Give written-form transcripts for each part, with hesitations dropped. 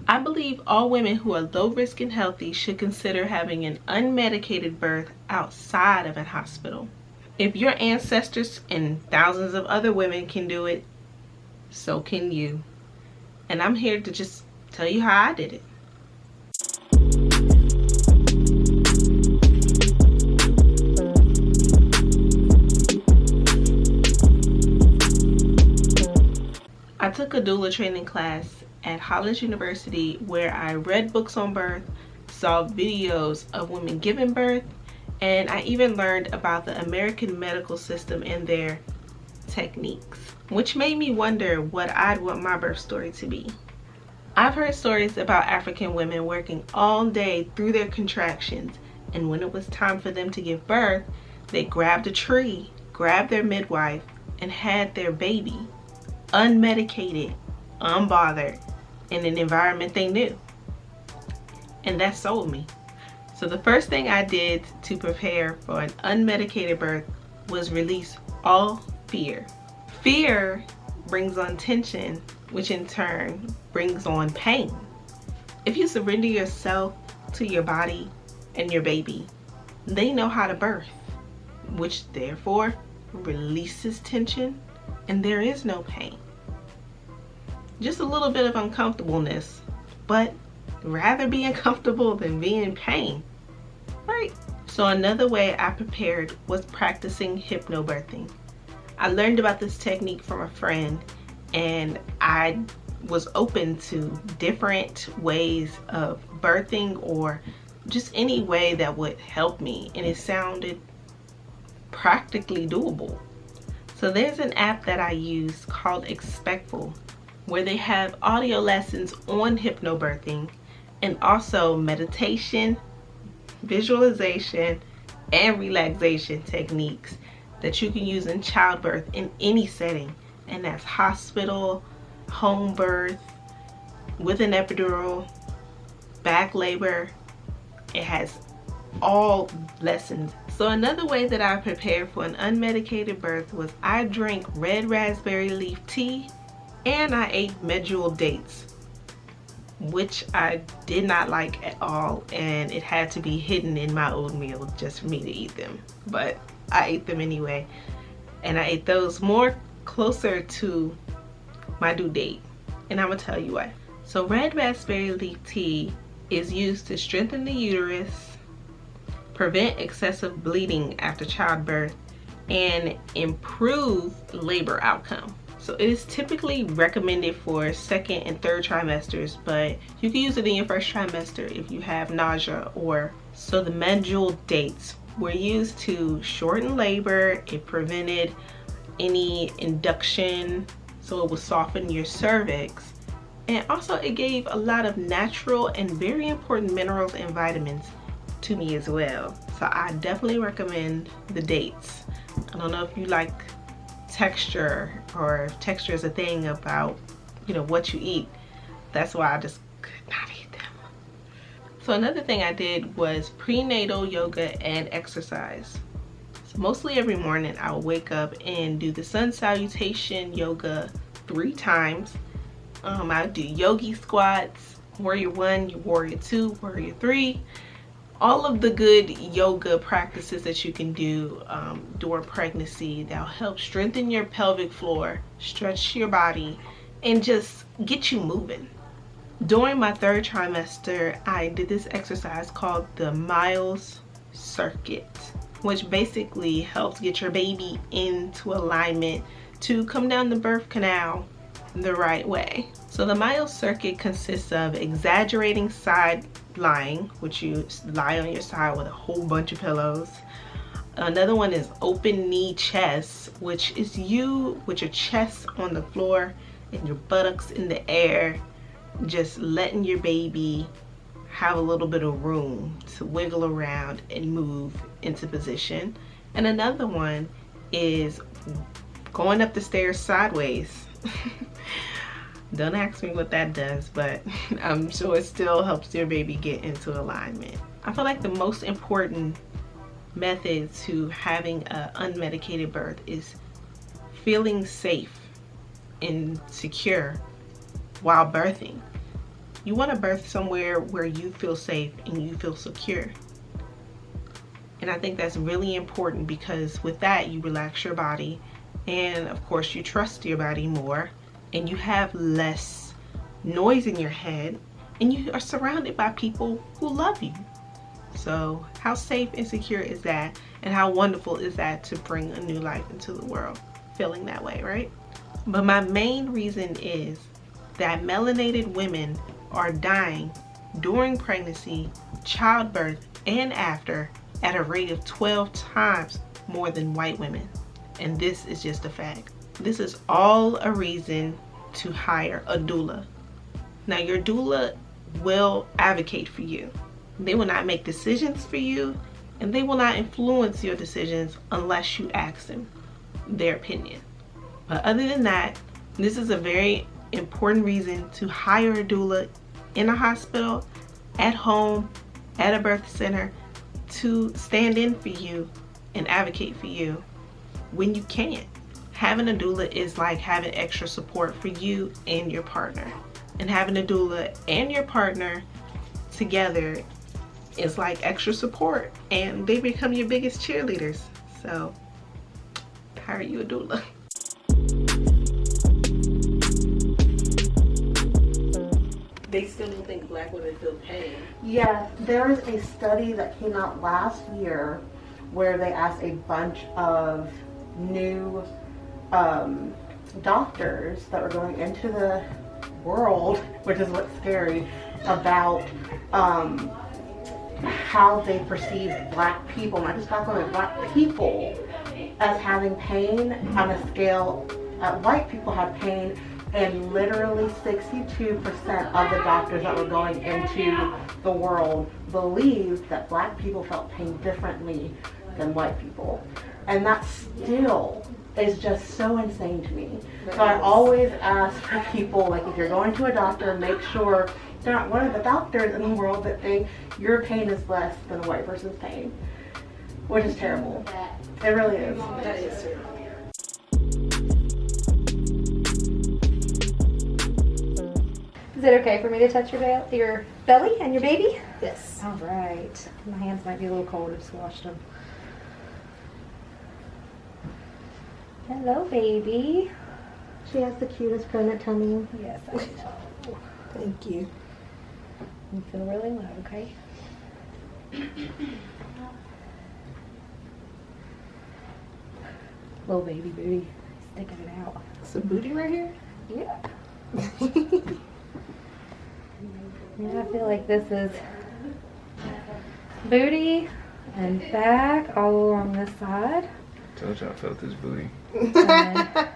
I believe all women who are low risk and healthy should consider having an unmedicated birth outside of a hospital. If your ancestors and thousands of other women can do it, so can you. And I'm here to just tell you how I did it. I took a doula training class at Hollis University where I read books on birth, saw videos of women giving birth, and I even learned about the American medical system and their techniques, which made me wonder what I'd want my birth story to be. I've heard stories about African women working all day through their contractions, and when it was time for them to give birth, they grabbed a tree, grabbed their midwife, and had their baby, unmedicated, unbothered, in an environment they knew. And that sold me. So the first thing I did to prepare for an unmedicated birth was release all fear. Fear brings on tension, which in turn brings on pain. If you surrender yourself to your body and your baby, they know how to birth, which therefore releases tension, and there is no pain. Just a little bit of uncomfortableness, but rather be uncomfortable than be in pain, right? So another way I prepared was practicing hypnobirthing. I learned about this technique from a friend, and I was open to different ways of birthing or just any way that would help me, and it sounded practically doable. So there's an app that I use called Expectful, where they have audio lessons on hypnobirthing and also meditation, visualization, and relaxation techniques that you can use in childbirth in any setting. And that's hospital, home birth, with an epidural, back labor. It has all lessons. So another way that I prepared for an unmedicated birth was I drank red raspberry leaf tea and I ate Medjool Dates, which I did not like at all, and it had to be hidden in my oatmeal just for me to eat them. But I ate them anyway, and I ate those more closer to my due date, and I'm gonna tell you why. So red raspberry leaf tea is used to strengthen the uterus, prevent excessive bleeding after childbirth, and improve labor outcome. So it is typically recommended for second and third trimesters, but you can use it in your first trimester if you have nausea or. So the Medjool Dates were used to shorten labor. It prevented any induction, so it would soften your cervix. And also it gave a lot of natural and very important minerals and vitamins to me as well. So I definitely recommend the dates. I don't know if you like texture, or if texture is a thing about, you know, what you eat. That's why I just could not eat them. So another thing I did was prenatal yoga and exercise. So mostly every morning I would wake up and do the sun salutation yoga 3 times. I would do yogi squats, warrior 1, warrior 2, warrior 3. All of the good yoga practices that you can do during pregnancy that'll help strengthen your pelvic floor, stretch your body, and just get you moving. During my 3rd trimester, I did this exercise called the Miles Circuit, which basically helps get your baby into alignment to come down the birth canal the right way. So the Miles Circuit consists of exaggerating side lying, which you lie on your side with a whole bunch of pillows. Another one is open knee chest, which is you with your chest on the floor and your buttocks in the air, just letting your baby have a little bit of room to wiggle around and move into position. And another one is going up the stairs sideways. Don't ask me what that does, but I'm sure it still helps your baby get into alignment. I feel like the most important method to having an unmedicated birth is feeling safe and secure while birthing. You want to birth somewhere where you feel safe and you feel secure. And I think that's really important, because with that you relax your body, and of course you trust your body more, and you have less noise in your head, and you are surrounded by people who love you. So how safe and secure is that, and how wonderful is that to bring a new life into the world feeling that way, right? But my main reason is that melanated women are dying during pregnancy, childbirth, and after at a rate of 12 times more than white women. And this is just a fact. This is all a reason to hire a doula. Now, your doula will advocate for you. They will not make decisions for you, and they will not influence your decisions unless you ask them their opinion. But other than that, this is a very important reason to hire a doula in a hospital, at home, at a birth center, to stand in for you and advocate for you when you can't. Having a doula is like having extra support for you and your partner. And having a doula and your partner together is like extra support, and they become your biggest cheerleaders. So hire you a doula. They still don't think black women feel pain. Yeah, there is a study that came out last year where they asked a bunch of new doctors that were going into the world, which is what's scary, about how they perceive black people, not just black women, black people, as having pain on a scale white people have pain. And literally 62% of the doctors that were going into the world believed that black people felt pain differently than white people. And that still is just so insane to me. So I always ask for people, like, if you're going to a doctor, make sure they're not one of the doctors in the world that think your pain is less than a white person's pain, which is terrible. It really is. That is terrible. Is it okay for me to touch your belly and your baby? Yes. All right. My hands might be a little cold. I just washed them. Hello, baby. She has the cutest pregnant tummy. Yes, I know. Thank you. You feel really low, okay? Little baby booty sticking it out. It's a booty right here? Yeah. Yeah, I feel like this is booty and back all along this side. Told you I felt this booty. And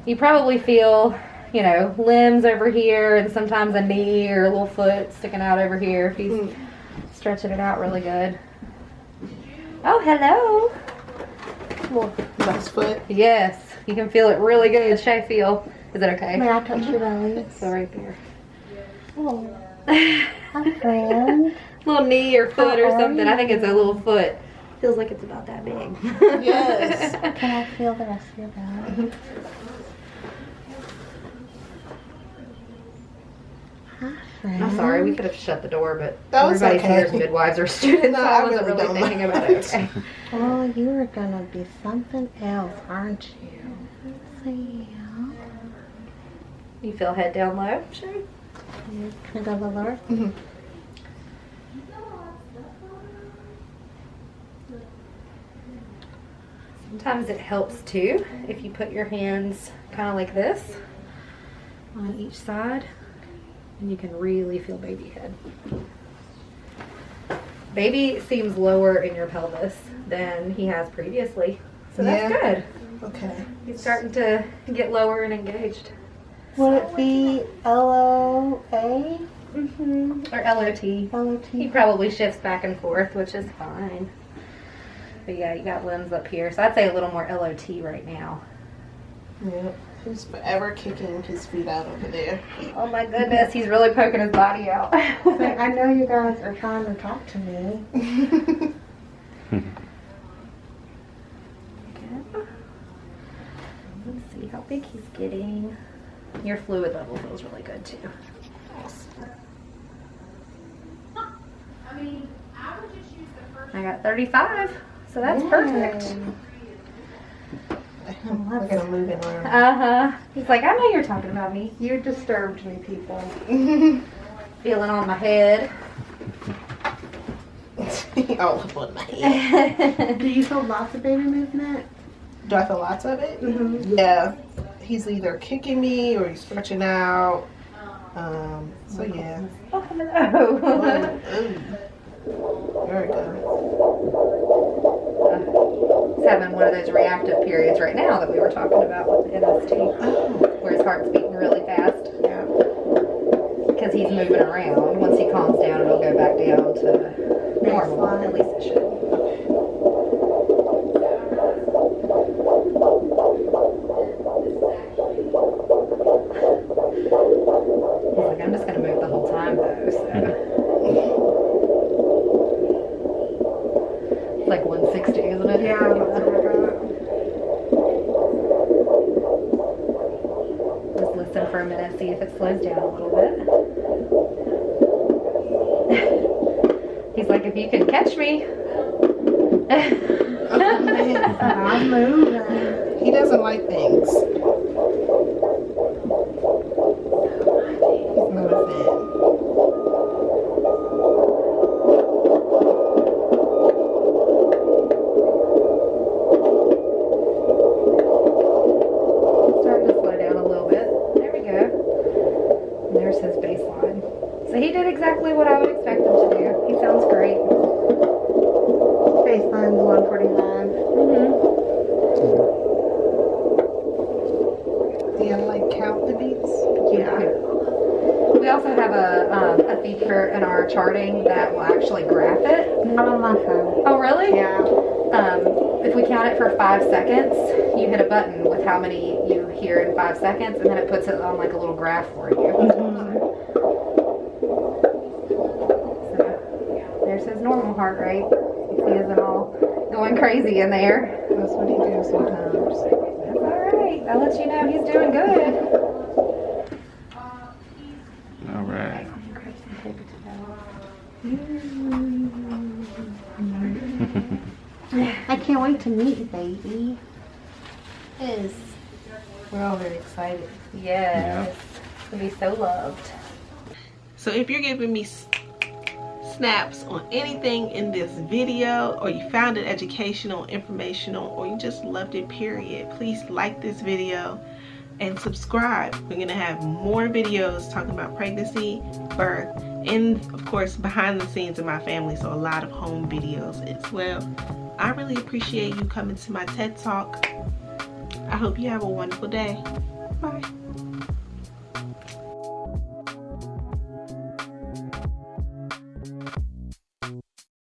you probably feel, you know, limbs over here and sometimes a knee or a little foot sticking out over here if he's stretching it out really good. Oh, hello. Little nice foot. Yes, you can feel it really good. Shay, feel. Is it okay? May I touch your belly? So right there. Oh, hi, friend. Little knee or foot How or are something. I think you? it's a little foot. Feels like it's about that big. Yes. Can I feel the rest of your belly? Hi, friend. I'm sorry, we could have shut the door, but That was everybody okay. here's midwives or students, No, so I I wasn't really really don't thinking mind. about it. Okay. Oh, you are gonna be something else, aren't you? See ya. You feel head down low? Sure. Can I go a little lower? Mm-hmm. Sometimes it helps too if you put your hands kind of like this on each side, and you can really feel baby head. Baby seems lower in your pelvis than he has previously, so that's good. Okay. He's starting to get lower and engaged. Would it be LOA? Or LOT. He LOT? probably shifts back and forth, which is fine. But yeah, you got limbs up here, so I'd say a little more LOT right now. Yeah. He's forever kicking his feet out over there. Oh my goodness, he's really poking his body out. Like, I know you guys are trying to talk to me. Let's see how big he's getting. Your fluid level feels really good too. I got 35, so that's perfect. Look at him moving around. He's like, I know you're talking about me. You disturbed me, people. Feeling on my head. All up on my head. Do you feel lots of baby movement? Do I feel lots of it? Mm-hmm. Yeah. He's either kicking me or he's stretching out. So yeah. Oh, hello. There we go. He's having one of those reactive periods right now that we were talking about with the NST, where his heart's beating really fast. Yeah. Because he's moving around. Once he calms down, it'll go back down to normal. At least it should. He's like, I'm just going to move the whole time, though. So. It's like 160, isn't it? Yeah, that's what I got. Just listen for a minute, see if it slows down a little bit. He's like, if you can catch me. I'm moving. He doesn't like things. He's moving. Starting to slow down a little bit. There we go. And there's his baseline. So he did exactly what I would expect him to do. He sounds great. Baseline's 149. Do you like count the beats? Yeah. We also have a feature in our charting that will actually graph it. Not on my phone. Oh, really? Yeah. If we count it for 5 seconds, you hit a button with how many you hear in 5 seconds, and then it puts it on like a little graph for you. So, there's his normal heart rate. He isn't all going crazy in there. That's what he does sometimes. That's all right. I'll let you know he's doing good. All right. I can't wait to meet you, baby. Yes. We're all very excited. Yes. It's gonna be so loved. So if you're giving me snaps on anything in this video, or you found it educational, informational, or you just loved it, period, please like this video and subscribe. We're gonna have more videos talking about pregnancy, birth, and of course behind the scenes of my family, so a lot of home videos as well. I really appreciate you coming to my TED Talk. I hope you have a wonderful day. Bye.